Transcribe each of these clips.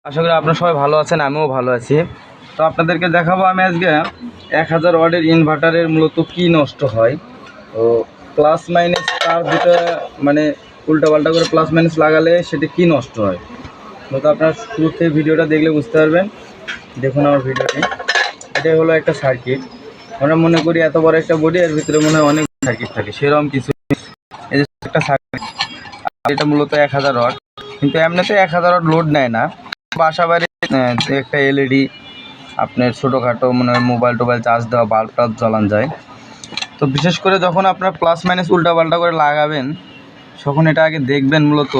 আশা করি আপনারা সবাই ভালো আছেন, আমিও ভালো আছি। তো আপনাদেরকে দেখাবো আমি আজকে 1000 ওয়াটের ইনভার্টারের মূলত কি নষ্ট হয়। তো প্লাস মাইনাস তার দুটো মানে উল্টাপাল্টা করে প্লাস মাইনাস লাগালে সেটা কি নষ্ট হয়। মূলত আপনার শুরুতে ভিডিওটা দেখলে বুঝতে পারবেন। দেখুন আমার ভিডিওটি, এটাই হলো একটা সার্কিট। আমরা মনে করি এত বড় একটা বডি, এর ভিতরে মনে হয় অনেক সার্কিট থাকে, সেরকম কিছু। এই যে একটা সার্কিট, এটা মূলত 1000 ওয়াট, কিন্তু এমনিতে 1000 ওয়াট লোড নেয় না। বাসা বাড়ি একটা এলইডি আপনার ছোটোখাটো মনে হয় মোবাইল টোবাইল চার্জ দেওয়া বাল্ব টাল্ব জ্বালান যায়। তো বিশেষ করে যখন আপনার প্লাস মাইনাস উল্টাপাল্টা করে লাগাবেন, তখন এটা আগে দেখবেন মূলত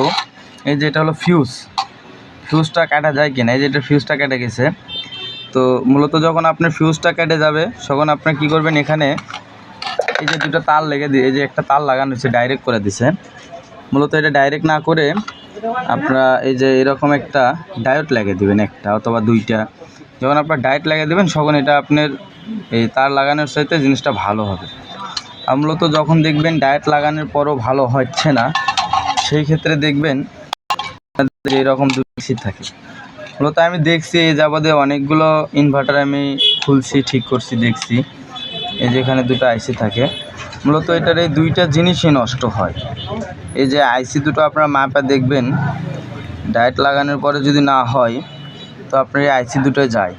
এই যে এটা হলো ফিউজটা কাটা যায় কিনা। এই যে এটা ফিউজটা কেটে গেছে। তো মূলত যখন আপনার ফিউজটা কেটে যাবে তখন আপনার কী করবেন, এখানে এই যে দুটো তার লেগে দিয়ে, এই যে একটা তার লাগানো হচ্ছে ডাইরেক্ট করে দিছে। মূলত এটা ডাইরেক্ট না করে আপনারা এই যে এরকম একটা ডায়োড লাগিয়ে দেবেন, একটা অথবা দুইটা। যখন আপনার ডায়োড লাগিয়ে দেবেন তখন এটা আপনার এই তার লাগানোর সাথে জিনিসটা ভালো হবে। আর মূলত যখন দেখবেন ডায়োড লাগানোর পরও ভালো হচ্ছে না, সেই ক্ষেত্রে দেখবেন এরকম দুটি থাকে। মূলত আমি দেখছি এই যাবতে অনেকগুলো ইনভার্টার আমি খুলছি, ঠিক করছি, দেখছি এই যেখানে দুটো আইসি থাকে। মূলত এটার এই দুইটা জিনিসই নষ্ট হয়। এই যে আইসি দুটো আপনারা মাপা দেখবেন, ডায়েট লাগানোর পরে যদি না হয় তো আপনার এই আইসি দুটোয় যায়।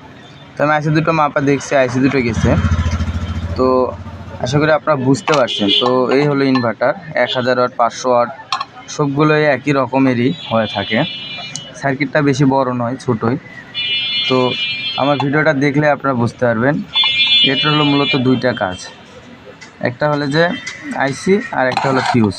তো আমি আইসি দুটো মাপা দেখছি, আইসি দুটো গেছে। তো আশা করি আপনারা বুঝতে পারছেন। তো এই হলো ইনভার্টার 1000 ওয়াট, 500 ওয়াট, সবগুলোই একই রকমেরই হয়ে থাকে। সার্কিটটা বেশি বড় নয়, ছোটোই। তো আমার ভিডিওটা দেখলে আপনারা বুঝতে পারবেন। এটা হলো মূলত দুইটা কাজ, একটা হলো যে আইসি আর একটা হলো ফিউজ।